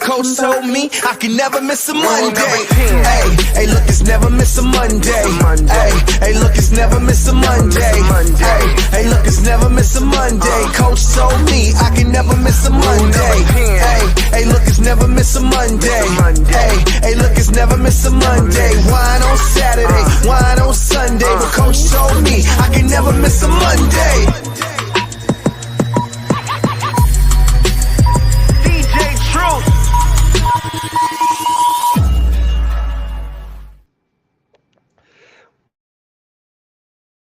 Coach told me I can never miss a Monday. Hey, look, it's never miss a Monday. Hey, look, it's never miss a Monday. Hey, look, it's never miss a Monday. Coach told me I can never miss a Monday. Hey, look, it's never miss a Monday. Hey, look, it's never miss a Monday. Wine on Saturday, wine on Sunday. But Coach told me I can never miss a Monday.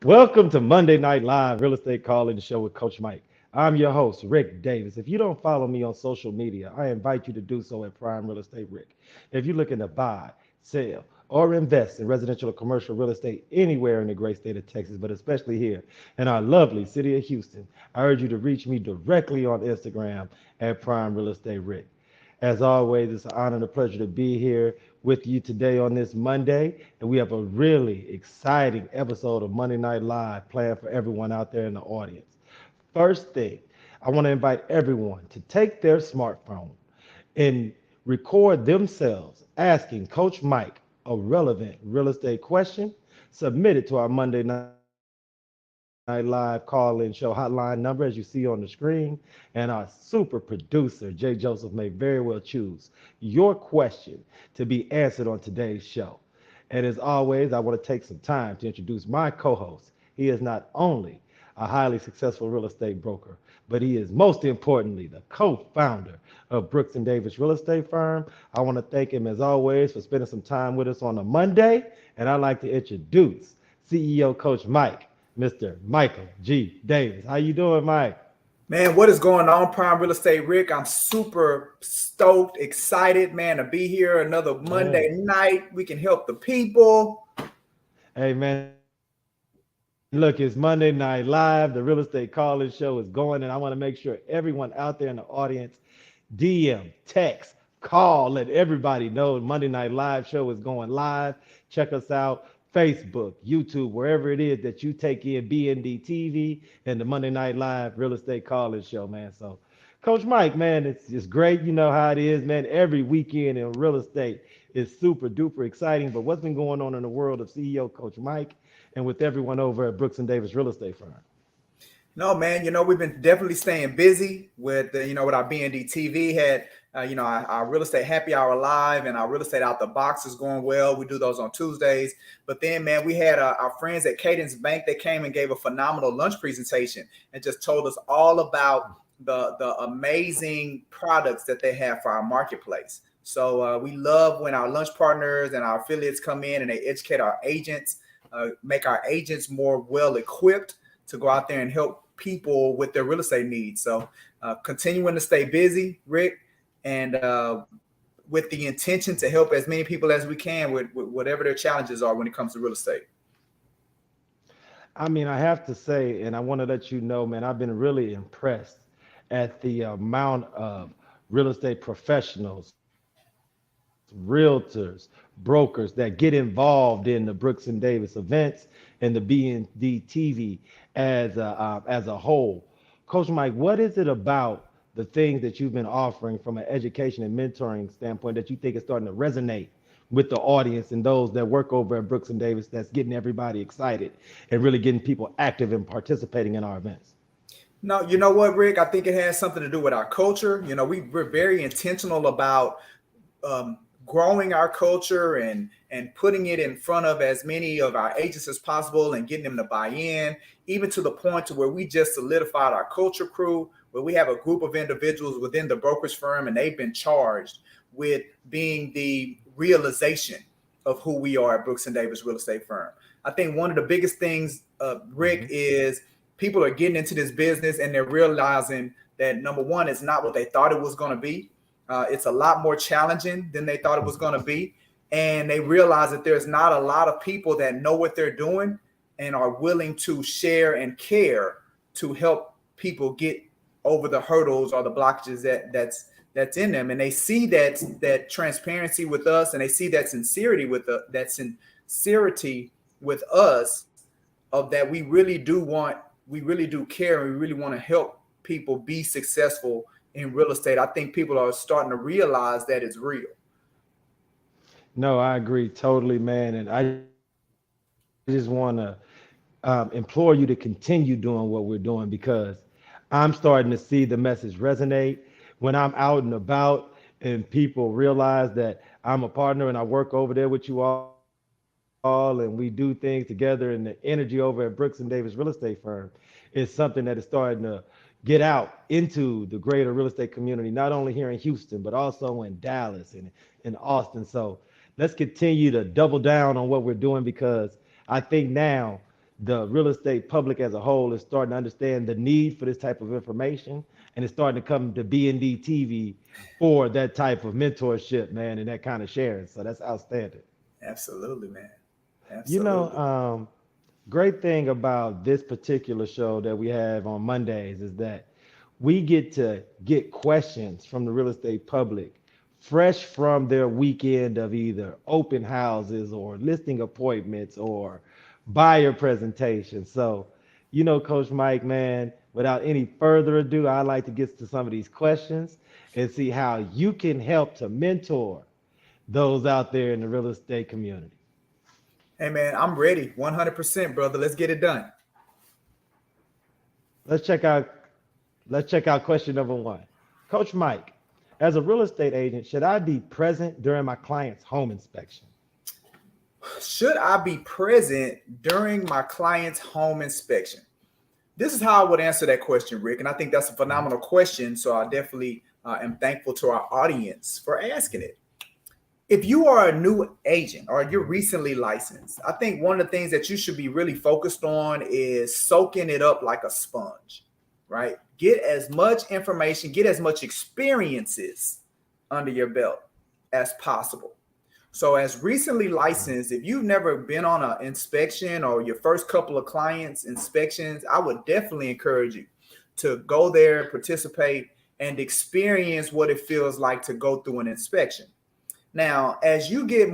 Welcome to Monday Night Live Real Estate Call-In Show with Coach Mike. I'm your host, Rick Davis. If you don't follow me on social media, I invite you to do so at Prime Real Estate Rick. If you're looking to buy, sell, or invest in residential or commercial real estate anywhere in the great state of Texas, but especially here in our lovely city of Houston, I urge you to reach me directly on Instagram at Prime Real Estate Rick. As always, it's an honor and a pleasure to be here with you today on this Monday. And we have a really exciting episode of Monday Night Live planned for everyone out there in the audience. First thing, I want to invite everyone to take their smartphone and record themselves asking Coach Mike a relevant real estate question. Submit it to our Monday Night Live call-in show hotline number as you see on the screen, and our super producer Jay Joseph may very well choose your question to be answered on today's show. And as always, I want to take some time to introduce my co-host. He is not only a highly successful real estate broker, but he is most importantly the co-founder of Brooks and Davis Real Estate Firm. I want to thank him as always for spending some time with us on a Monday, and I'd like to introduce CEO Coach Mike, Mr. Michael G. Davis. How you doing, Mike? Man, what is going on, Prime Real Estate Rick? I'm super stoked, excited, man, to be here another Monday night. We can help the people. Hey, man. Look, it's Monday Night Live. The Real Estate Call-In Show is going, and I want to make sure everyone out there in the audience, DM, text, call, let everybody know Monday Night Live show is going live. Check us out. Facebook, YouTube, wherever it is that you take in BND TV and the Monday Night Live Real Estate Call-In Show, man. So, Coach Mike, man, it's great. You know how it is, man. Every weekend in real estate is super duper exciting. But what's been going on in the world of CEO Coach Mike and with everyone over at Brooks and Davis Real Estate Firm? No, man, we've been definitely staying busy with, with our BND TV had, our real estate happy hour live and our real estate out the box is going well. We do those on Tuesdays. But then, man, we had our friends at Cadence Bank that came and gave a phenomenal lunch presentation and just told us all about the amazing products that they have for our marketplace. So we love when our lunch partners and our affiliates come in and they educate our agents, make our agents more well equipped to go out there and help people with their real estate needs. So continuing to stay busy, Rick, and with the intention to help as many people as we can with whatever their challenges are when it comes to real estate. I mean, I have to say, and I want to let you know, man, I've been really impressed at the amount of real estate professionals, realtors, brokers that get involved in the Brooks and Davis events and the BND TV as a whole. Coach Mike, what is it about the things that you've been offering from an education and mentoring standpoint that you think is starting to resonate with the audience and those that work over at Brooks and Davis that's getting everybody excited and really getting people active and participating in our events? No, you know what, Rick? I think it has something to do with our culture. We're very intentional about growing our culture and putting it in front of as many of our agents as possible and getting them to buy in, even to the point to where we just solidified our culture crew, where we have a group of individuals within the brokerage firm and they've been charged with being the realization of who we are at Brooks and Davis Real Estate Firm. I think one of the biggest things, Rick, is people are getting into this business and they're realizing that, number one, it's not what they thought it was going to be. It's a lot more challenging than they thought it was going to be. And they realize that there's not a lot of people that know what they're doing and are willing to share and care to help people get over the hurdles or the blockages that's in them. And they see that transparency with us, and they see that sincerity with us, of that we really do care, and we really want to help people be successful in real estate. I think people are starting to realize that it's real. No, I agree totally, man. And I just want to implore you to continue doing what we're doing, because I'm starting to see the message resonate when I'm out and about and people realize that I'm a partner and I work over there with you all and we do things together, and the energy over at Brooks and Davis Real Estate Firm is something that is starting to get out into the greater real estate community, not only here in Houston, but also in Dallas and in Austin. So let's continue to double down on what we're doing, because I think now the real estate public as a whole is starting to understand the need for this type of information, and it's starting to come to B&D TV for that type of mentorship, man, and that kind of sharing. So that's outstanding. Absolutely, man. Absolutely. You know, great thing about this particular show that we have on Mondays is that we get to get questions from the real estate public fresh from their weekend of either open houses or listing appointments or buyer presentations. So, you know, Coach Mike, man, without any further ado, I'd like to get to some of these questions and see how you can help to mentor those out there in the real estate community. Hey, man, I'm ready. 100%, brother. Let's get it done. Let's check out question number one. Coach Mike, as a real estate agent, should I be present during my client's home inspection? Should I be present during my client's home inspection? This is how I would answer that question, Rick. And I think that's a phenomenal question. So I definitely am thankful to our audience for asking it. If you are a new agent or you're recently licensed, I think one of the things that you should be really focused on is soaking it up like a sponge, right? Get as much information, get as much experiences under your belt as possible. So as recently licensed, if you've never been on an inspection or your first couple of clients inspections, I would definitely encourage you to go there, participate, and experience what it feels like to go through an inspection. Now, as you get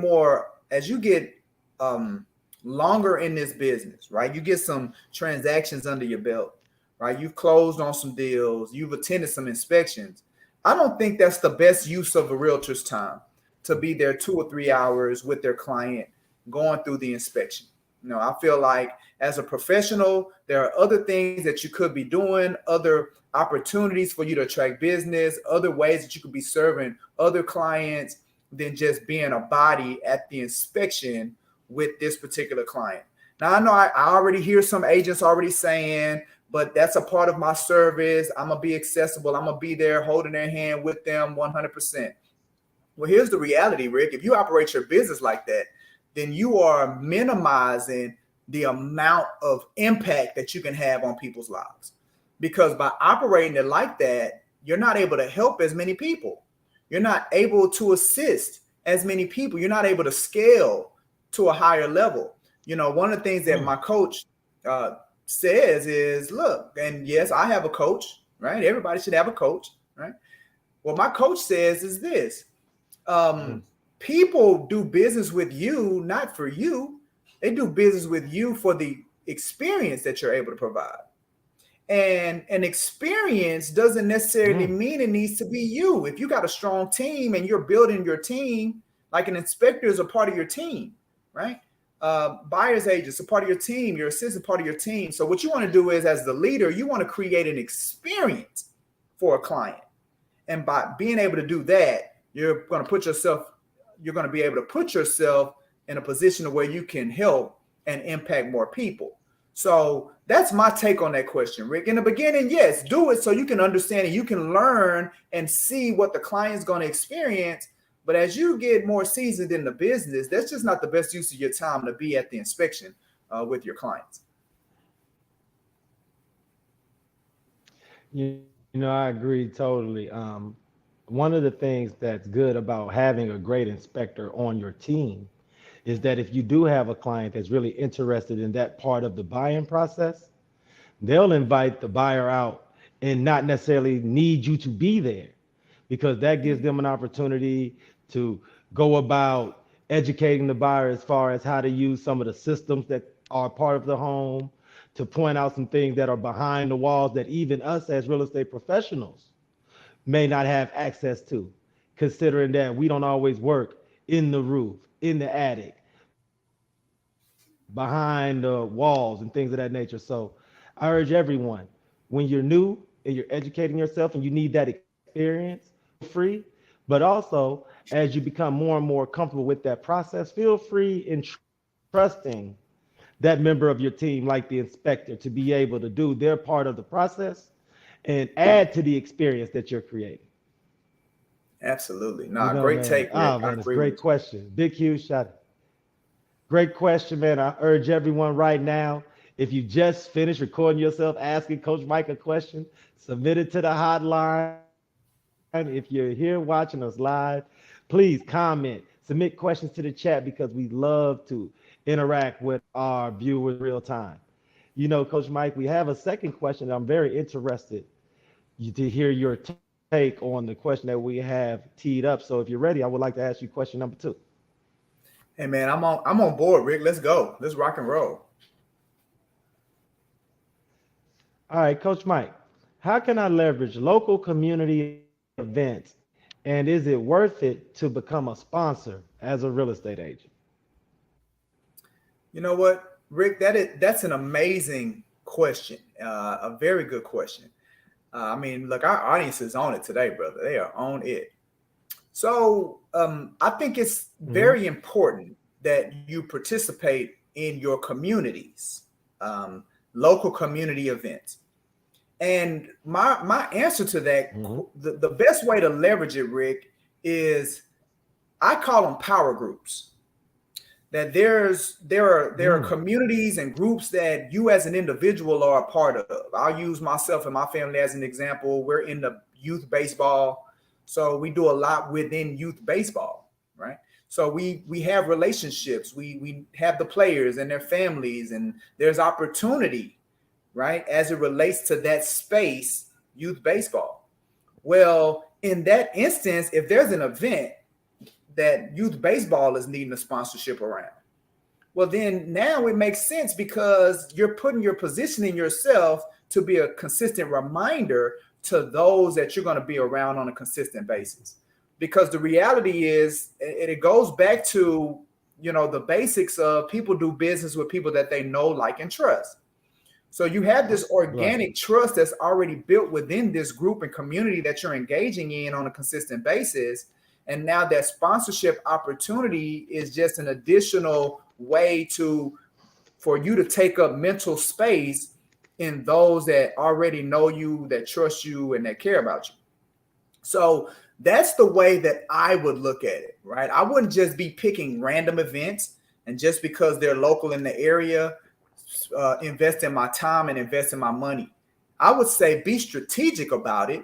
longer in this business, right? You get some transactions under your belt, right? You've closed on some deals, you've attended some inspections. I don't think that's the best use of a realtor's time to be there 2 or 3 hours with their client going through the inspection. You know, I feel like as a professional, there are other things that you could be doing, other opportunities for you to attract business, other ways that you could be serving other clients than just being a body at the inspection with this particular client. Now, I know I already hear some agents already saying, but that's a part of my service. I'm going to be accessible. I'm going to be there holding their hand with them 100%. Well, here's the reality, Rick. If you operate your business like that, then you are minimizing the amount of impact that you can have on people's lives. Because by operating it like that, you're not able to help as many people. You're not able to assist as many people. You're not able to scale to a higher level. You know, one of the things that my coach says is, look, and yes, I have a coach, right? Everybody should have a coach, right? What my coach says is this. People do business with you, not for you. They do business with you for the experience that you're able to provide. And an experience doesn't necessarily mean it needs to be you. If you got a strong team and you're building your team, like an inspector is a part of your team, right? Buyer's agents a part of your team, your assistant part of your team. So what you want to do is, as the leader, you want to create an experience for a client. And by being able to do that, you're going to be able to put yourself in a position where you can help and impact more people. So that's my take on that question, Rick. In the beginning, yes, do it so you can understand and you can learn and see what the client's going to experience. But as you get more seasoned in the business, that's just not the best use of your time to be at the inspection with your clients. You know, I agree totally. One of the things that's good about having a great inspector on your team is that if you do have a client that's really interested in that part of the buying process, they'll invite the buyer out and not necessarily need you to be there, because that gives them an opportunity to go about educating the buyer as far as how to use some of the systems that are part of the home, to point out some things that are behind the walls that even us as real estate professionals may not have access to, considering that we don't always work in the roof, in the attic, behind the walls and things of that nature. So I urge everyone, when you're new and you're educating yourself and you need that experience free, but also as you become more and more comfortable with that process, feel free in trusting that member of your team, like the inspector, to be able to do their part of the process and add to the experience that you're creating. Absolutely. You Nah, know, great man. take, Rick. Oh, I man, it's a agree great with you. question. Big, huge shout out. Great question, man. I urge everyone right now, if you just finished recording yourself asking Coach Mike a question, submit it to the hotline. If you're here watching us live, please comment, submit questions to the chat because we love to interact with our viewers real time. You know, Coach Mike, we have a second question that I'm very interested to hear your take on the question that we have teed up. So if you're ready, I would like to ask you question number 2. Hey man, I'm on board, Rick. Let's go. Let's rock and roll. All right, Coach Mike, how can I leverage local community events, and is it worth it to become a sponsor as a real estate agent? You know what, Rick? That's an amazing question. A very good question. I mean, look, our audience is on it today, brother. They are on it. So I think it's very important that you participate in your communities, local community events. And my answer to that, the best way to leverage it, Rick, is I call them power groups. That there are communities and groups that you as an individual are a part of. I'll use myself and my family as an example. We're in the youth baseball, so we do a lot within youth baseball, right? So we have relationships. We have the players and their families, and there's opportunity, right, as it relates to that space, youth baseball. Well, in that instance, if there's an event that youth baseball is needing a sponsorship around, well, then now it makes sense because you're positioning yourself to be a consistent reminder to those that you're going to be around on a consistent basis. Because the reality is, it goes back to, the basics of people do business with people that they know, like, and trust. So you have this organic trust that's already built within this group and community that you're engaging in on a consistent basis. And now that sponsorship opportunity is just an additional way for you to take up mental space in those that already know you, that trust you, and that care about you. So that's the way that I would look at it, right? I wouldn't just be picking random events and just because they're local in the area, invest in my time and invest in my money. I would say be strategic about it.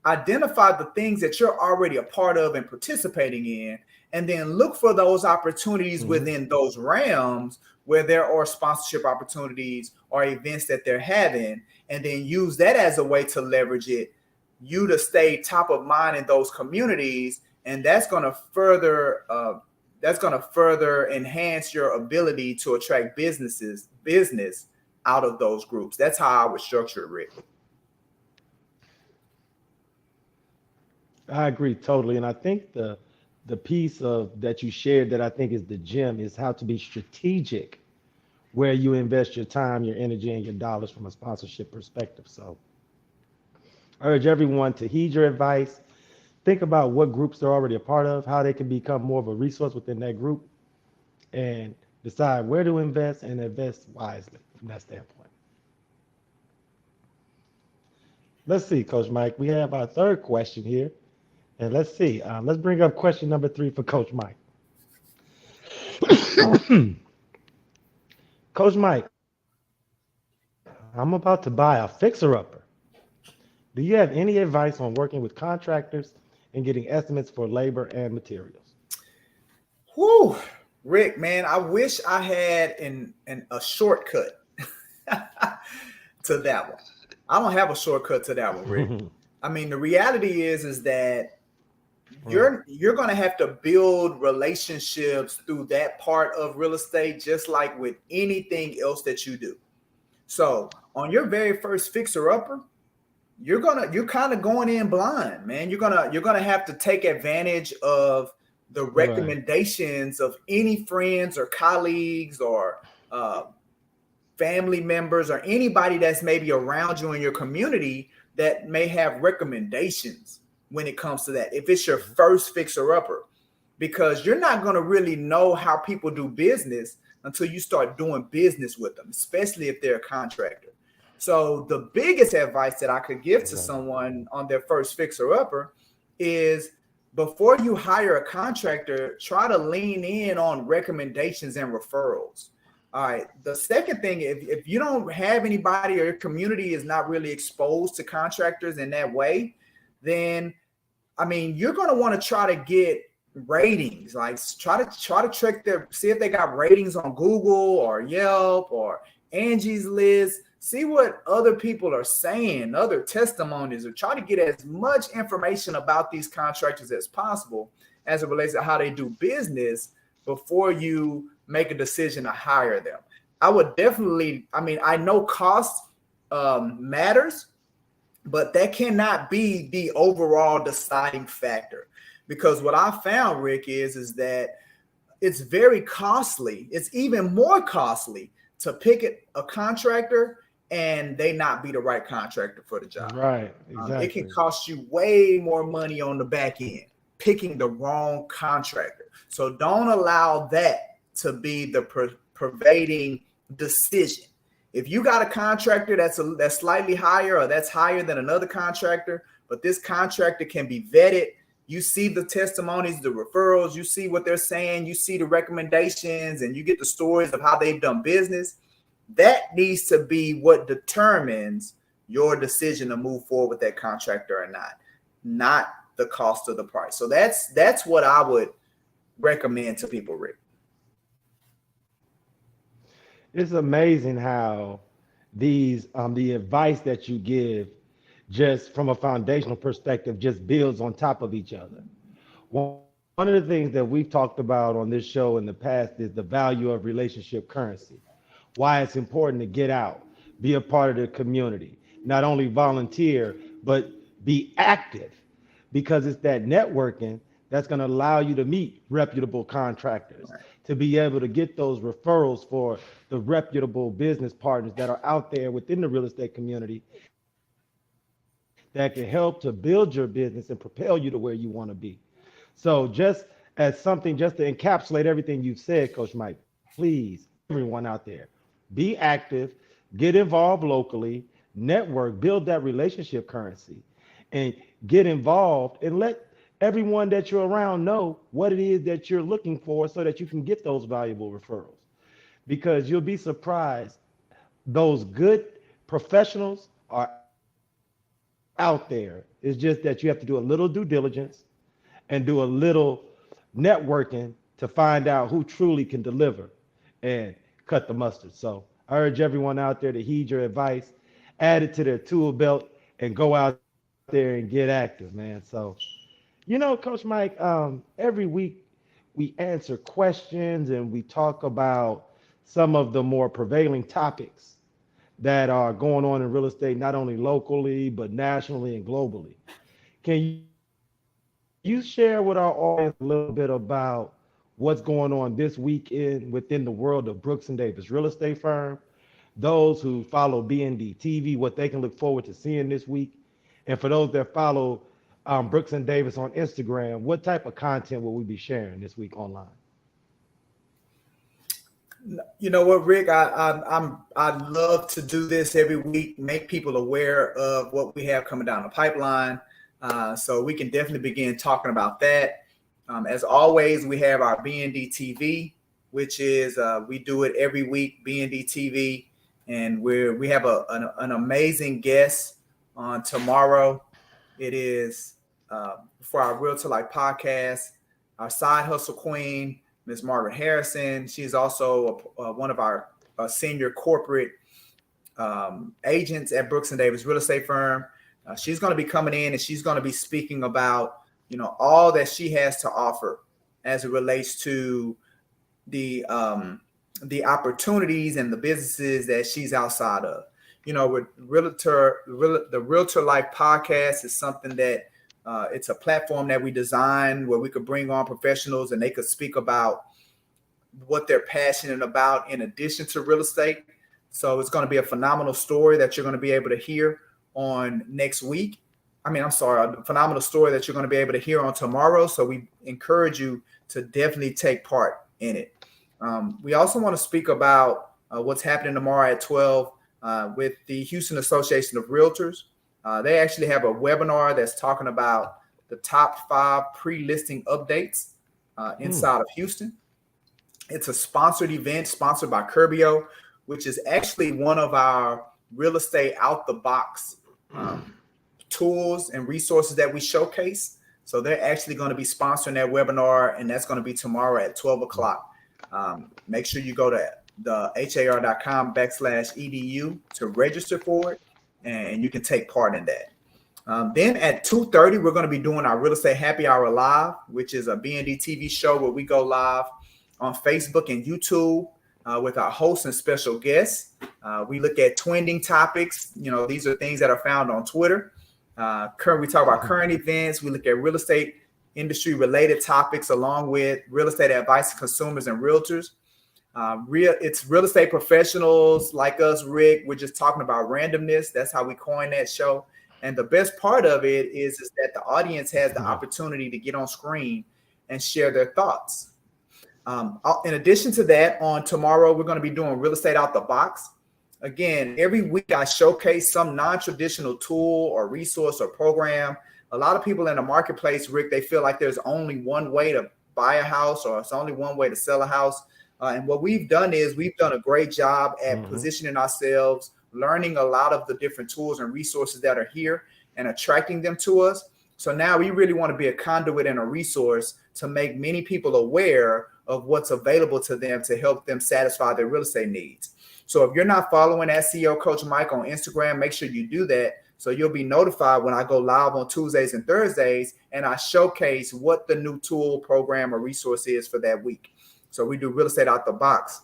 Identify the things that you're already a part of and participating in, and then look for those opportunities within those realms where there are sponsorship opportunities or events that they're having, and then use that as a way to leverage it, you to stay top of mind in those communities, and that's going to further enhance your ability to attract business out of those groups. That's how I would structure it, Rick. I agree totally, and I think the piece of that you shared that I think is the gem is how to be strategic where you invest your time, your energy, and your dollars from a sponsorship perspective. So I urge everyone to heed your advice. Think about what groups they're already a part of, how they can become more of a resource within that group, and decide where to invest and invest wisely from that standpoint. Let's see, Coach Mike, we have our third question here. And let's see, let's bring up question number 3 for Coach Mike. Coach Mike, I'm about to buy a fixer-upper. Do you have any advice on working with contractors and getting estimates for labor and materials? Whew, Rick, man, I wish I had a shortcut to that one. I don't have a shortcut to that one, Rick. I mean, the reality is that you're going to have to build relationships through that part of real estate, just like with anything else that you do. So on your very first fixer upper, you're kind of going in blind, man. You're gonna have to take advantage of the recommendations of any friends or colleagues or family members or anybody that's maybe around you in your community that may have recommendations when it comes to that. If it's your first fixer upper, because you're not going to really know how people do business until you start doing business with them, especially if they're a contractor. So the biggest advice that I could give to someone on their first fixer upper is, before you hire a contractor, try to lean in on recommendations and referrals. All right. The second thing, if you don't have anybody or your community is not really exposed to contractors in that way, then, I mean, you're going to want to try to get ratings, like try to check see if they got ratings on Google or Yelp or Angie's List. See what other people are saying, other testimonies, or try to get as much information about these contractors as possible as it relates to how they do business before you make a decision to hire them. I would definitely, I mean, I know cost matters, but that cannot be the overall deciding factor. Because what I found, Rick, is that it's very costly. It's even more costly to pick a contractor and they not be the right contractor for the job. Right, exactly. It can cost you way more money on the back end picking the wrong contractor. So don't allow that to be the pervading decision. If you got a contractor that's slightly higher or that's higher than another contractor, but this contractor can be vetted, you see the testimonies, the referrals, you see what they're saying, you see the recommendations, and you get the stories of how they've done business, that needs to be what determines your decision to move forward with that contractor or not the cost of the price. So that's what I would recommend to people, Rick. It's amazing how these the advice that you give, just from a foundational perspective, just builds on top of each other. One of the things that we've talked about on this show in the past is the value of relationship currency. Why it's important to get out, be a part of the community, not only volunteer, but be active, because it's that networking that's going to allow you to meet reputable contractors, to be able to get those referrals for the reputable business partners that are out there within the real estate community that can help to build your business and propel you to where you want to be. So just as something, just to encapsulate everything you've said, Coach Mike, please, everyone out there, be active, get involved locally, network, build that relationship currency, and get involved and let everyone that you're around know what it is that you're looking for so that you can get those valuable referrals. Because you'll be surprised, those good professionals are out there. It's just that you have to do a little due diligence and do a little networking to find out who truly can deliver and cut the mustard. So I urge everyone out there to heed your advice, add it to their tool belt, and go out there and get active, man. So, you know, Coach Mike, every week we answer questions and we talk about some of the more prevailing topics that are going on in real estate, not only locally, but nationally and globally. Can you share with our audience a little bit about what's going on this weekend within the world of Brooks and Davis Real Estate Firm, those who follow BND TV, what they can look forward to seeing this week, and for those that follow Brooks and Davis on Instagram, what type of content will we be sharing this week online? You know what, Rick, I love to do this every week, make people aware of what we have coming down the pipeline. So we can definitely begin talking about that. As always, we have our BND TV, which is we do it every week, BND TV, and we have an amazing guest on tomorrow. It is for our Real to Life podcast, our side hustle queen, Ms. Margaret Harrison. She's also one of our senior corporate agents at Brooks and Davis Real Estate Firm. She's going to be coming in and she's going to be speaking about, you know, all that she has to offer as it relates to the opportunities and the businesses that she's outside of. with the Realtor Life podcast is something that it's a platform that we designed where we could bring on professionals and they could speak about what they're passionate about in addition to real estate. So it's going to be a phenomenal story that you're going to be able to hear on next week. A phenomenal story that you're going to be able to hear on tomorrow. So we encourage you to definitely take part in it. We also want to speak about what's happening tomorrow at 12 with the Houston Association of Realtors. They actually have a webinar that's talking about the top 5 pre-listing updates inside of Houston. It's a sponsored event sponsored by Curbio, which is actually one of our real estate out the box tools and resources that we showcase. So they're actually going to be sponsoring that webinar, and that's going to be tomorrow at 12 o'clock. Make sure you go to the har.com/edu to register for it, and you can take part in that. Then at 2:30, we're going to be doing our Real Estate Happy Hour Live, which is a BND TV show where we go live on Facebook and YouTube with our hosts and special guests. We look at trending topics. These are things that are found on Twitter. We talk about current events. We look at real estate industry related topics along with real estate advice to consumers and realtors. It's real estate professionals like us, Rick. We're just talking about randomness. That's how we coined that show. And the best part of it is that the audience has the opportunity to get on screen and share their thoughts. In addition to that, on tomorrow, we're going to be doing Real Estate Out the Box. Again, every week I showcase some non-traditional tool or resource or program. A lot of people in the marketplace, Rick, they feel like there's only one way to buy a house or it's only one way to sell a house. And what we've done is we've done a great job at positioning ourselves, learning a lot of the different tools and resources that are here and attracting them to us. So now we really want to be a conduit and a resource to make many people aware of what's available to them to help them satisfy their real estate needs. So if you're not following SEO Coach Mike on Instagram, make sure you do that so you'll be notified when I go live on Tuesdays and Thursdays and I showcase what the new tool, program, or resource is for that week. So we do Real Estate Out the Box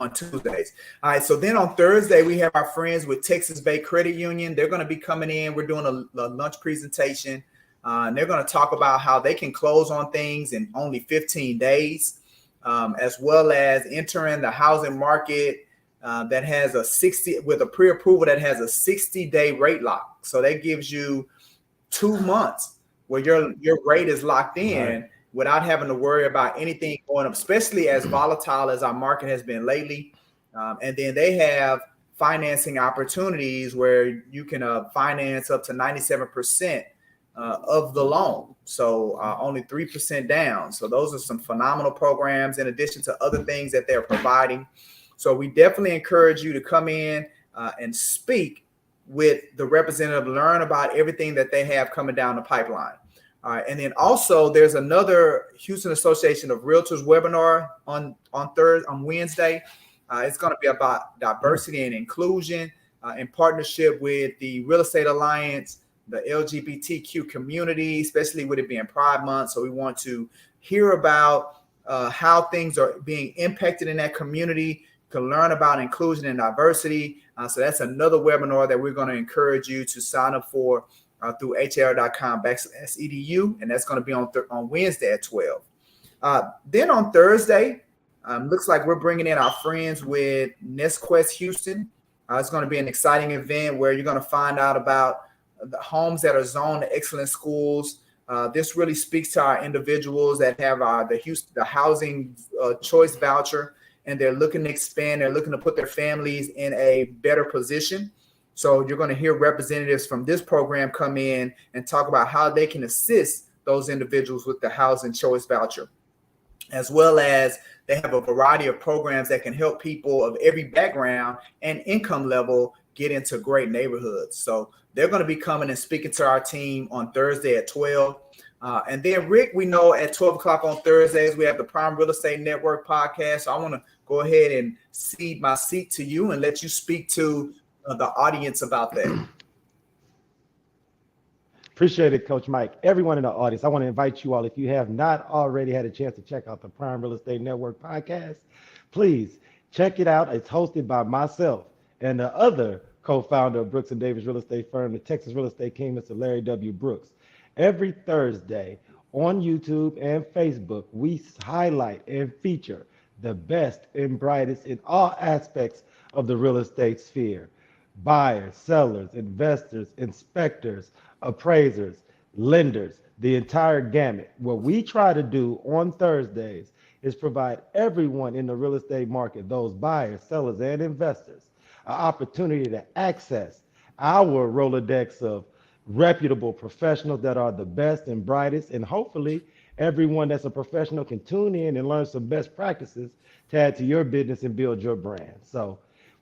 on Tuesdays. All right, so then on Thursday, we have our friends with Texas Bay Credit Union. They're going to be coming in. We're doing a lunch presentation. And they're going to talk about how they can close on things in only 15 days, as well as entering the housing market that has with a pre-approval that has a 60-day rate lock. So that gives you 2 months where your rate is locked in without having to worry about anything going up, especially as volatile as our market has been lately. And then they have financing opportunities where you can finance up to 97% of the loan. So only 3% down. So those are some phenomenal programs in addition to other things that they're providing. So we definitely encourage you to come in and speak with the representative, learn about everything that they have coming down the pipeline. All right. And then also there's another Houston Association of Realtors webinar on Wednesday. It's going to be about diversity and inclusion in partnership with the Real Estate Alliance, the LGBTQ community, especially with it being Pride Month. So we want to hear about how things are being impacted in that community, to learn about inclusion and diversity. So that's another webinar that we're going to encourage you to sign up for through har.com/edu. And that's going to be on Wednesday at 12. Then on Thursday, looks like we're bringing in our friends with NestQuest Houston. It's going to be an exciting event where you're going to find out about the homes that are zoned to excellent schools. This really speaks to our individuals that have the housing choice voucher, and they're looking to expand. They're looking to put their families in a better position. So you're going to hear representatives from this program come in and talk about how they can assist those individuals with the housing choice voucher, as well as they have a variety of programs that can help people of every background and income level get into great neighborhoods. So they're going to be coming and speaking to our team on Thursday at 12. And then, Rick, we know at 12 o'clock on Thursdays, we have the Prime Real Estate Network podcast. So I want to go ahead and cede my seat to you and let you speak to the audience about that. Appreciate it, Coach Mike. Everyone in the audience, I want to invite you all, if you have not already had a chance to check out the Prime Real Estate Network podcast, please check it out. It's hosted by myself and the other co-founder of Brooks and Davis Real Estate Firm, the Texas Real Estate King, Mr. Larry W. Brooks. Every Thursday on YouTube and Facebook, we highlight and feature the best and brightest in all aspects of the real estate sphere. Buyers, sellers, investors, inspectors, appraisers, lenders, the entire gamut. What we try to do on Thursdays is provide everyone in the real estate market, those buyers, sellers, and investors, an opportunity to access our Rolodex of reputable professionals that are the best and brightest, and hopefully everyone that's a professional can tune in and learn some best practices to add to your business and build your brand. So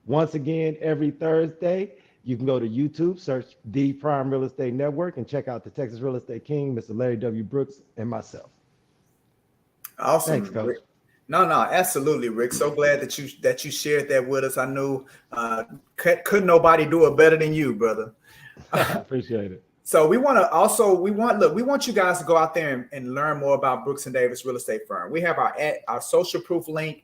once again, every Thursday, you can go to YouTube, search The Prime Real Estate Network, and check out the Texas Real Estate King, Mr. Larry W. Brooks, and myself. Awesome. Thanks, Coach. Rick. No, absolutely, Rick. So glad that you shared that with us. I knew couldn't nobody do it better than you, brother. Appreciate it. So we want you guys to go out there and learn more about Brooks and Davis Real Estate Firm. We have our social proof link.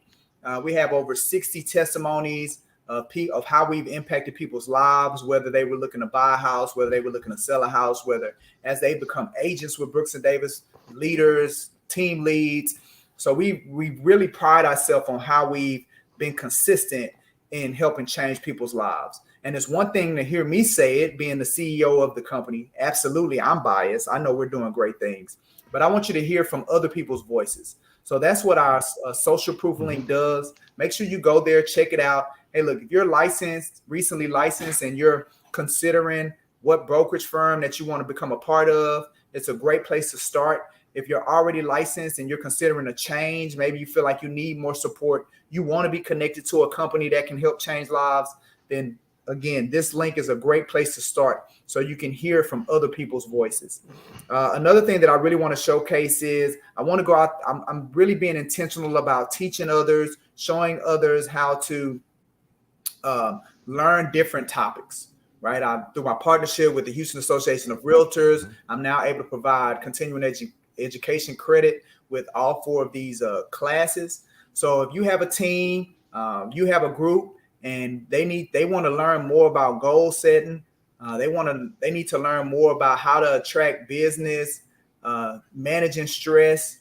We have over 60 testimonies of how we've impacted people's lives, whether they were looking to buy a house, whether they were looking to sell a house, whether as they become agents with Brooks and Davis, leaders, team leads. So we really pride ourselves on how we've been consistent in helping change people's lives. And it's one thing to hear me say it, being the CEO of the company. Absolutely, I'm biased. I know we're doing great things, but I want you to hear from other people's voices. So that's what our social proof link does. Make sure you go there, check it out. Hey, look, if you're recently licensed, and you're considering what brokerage firm that you want to become a part of, it's a great place to start. If you're already licensed and you're considering a change, maybe you feel like you need more support, you want to be connected to a company that can help change lives, then again, this link is a great place to start so you can hear from other people's voices. Another thing that I really want to showcase is I want to go out. I'm really being intentional about teaching others, showing others how to learn different topics, right? Through my partnership with the Houston Association of Realtors, I'm now able to provide continuing education credit with all 4 of these classes. So if you have a team, you have a group, and they want to learn more about goal setting, they need to learn more about how to attract business, managing stress,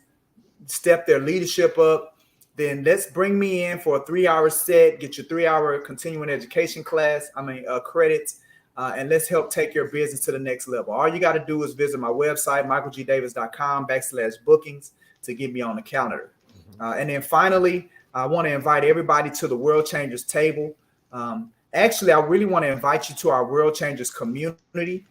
step their leadership up, then let's bring me in for a 3-hour set, get your 3-hour continuing education credits, and let's help take your business to the next level. All you got to do is visit my website, michaelgdavis.com/bookings to get me on the calendar. And then finally, I want to invite everybody to the World Changers table. Actually, I really want to invite you to our World Changers community.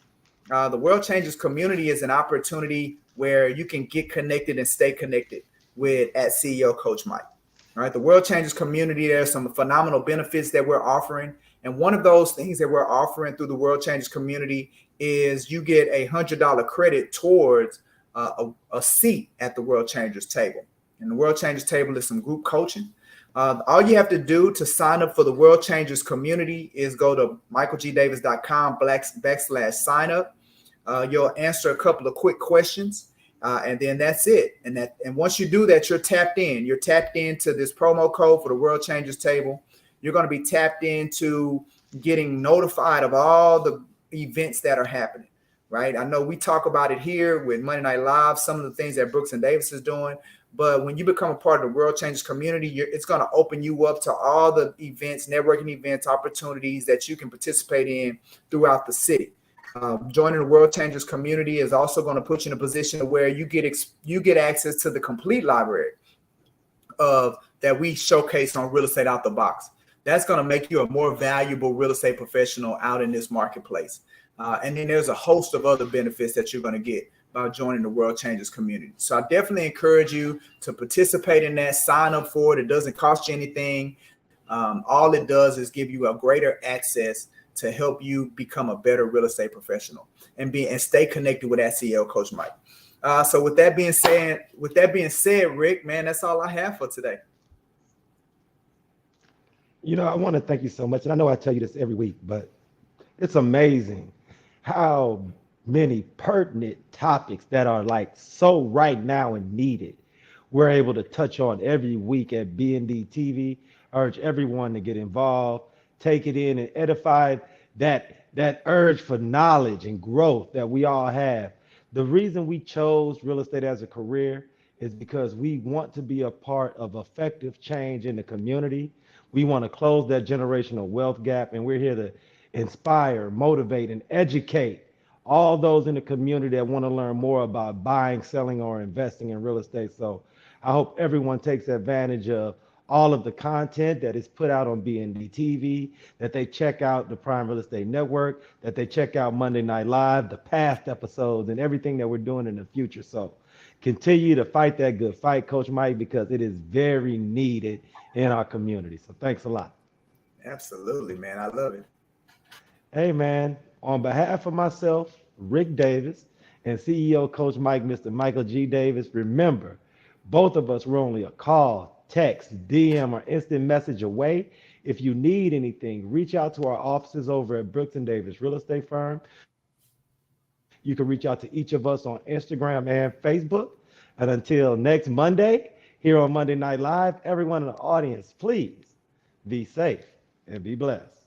The World Changers community is an opportunity where you can get connected and stay connected with at CEO Coach Mike. All right, the World Changers community, there's some phenomenal benefits that we're offering. And one of those things that we're offering through the World Changers community is you get a $100 credit towards a seat at the World Changers table. And the World Changers table is some group coaching. All you have to do to sign up for the World Changers community is go to michaelgdavis.com/sign up. You'll answer a couple of quick questions, and then that's it. And once you do that, you're tapped in. You're tapped into this promo code for the World Changers table. You're going to be tapped into getting notified of all the events that are happening, right? I know we talk about it here with Monday Night Live, some of the things that Brooks and Davis is doing. But when you become a part of the World Changers community, it's going to open you up to all the events, networking events, opportunities that you can participate in throughout the city. Joining the World Changers community is also going to put you in a position where you get access to the complete library that we showcase on Real Estate Out the Box. That's going to make you a more valuable real estate professional out in this marketplace. And then there's a host of other benefits that you're going to get by joining the World Changers community. So I definitely encourage you to participate in that, sign up for it. It doesn't cost you anything. All it does is give you a greater access to help you become a better real estate professional and stay connected with that CEO Coach Mike. So with that being said, Rick, man, that's all I have for today. You know, I want to thank you so much. And I know I tell you this every week, but it's amazing how many pertinent topics that are like so right now and needed we're able to touch on every week at BND TV. I urge everyone to get involved, take it in, and edify that urge for knowledge and growth that we all have. The reason we chose real estate as a career is because we want to be a part of effective change in the community. We want to close that generational wealth gap, and we're here to inspire, motivate, and educate all those in the community that want to learn more about buying, selling, or investing in real estate. So I hope everyone takes advantage of all of the content that is put out on BND TV, that they check out the Prime Real Estate Network, that they check out Monday Night Live, the past episodes, and everything that we're doing in the future. So continue to fight that good fight, Coach Mike, because it is very needed in our community. So thanks a lot. Absolutely, man. I love it. Hey, man, on behalf of myself, Rick Davis, and CEO Coach Mike, Mr. Michael G. Davis, remember, both of us were only a call, text, DM, or instant message away. If you need anything, reach out to our offices over at Brooks and Davis Real Estate Firm. You can reach out to each of us on Instagram and Facebook. And until next Monday, here on Monday Night Live, everyone in the audience, please be safe and be blessed.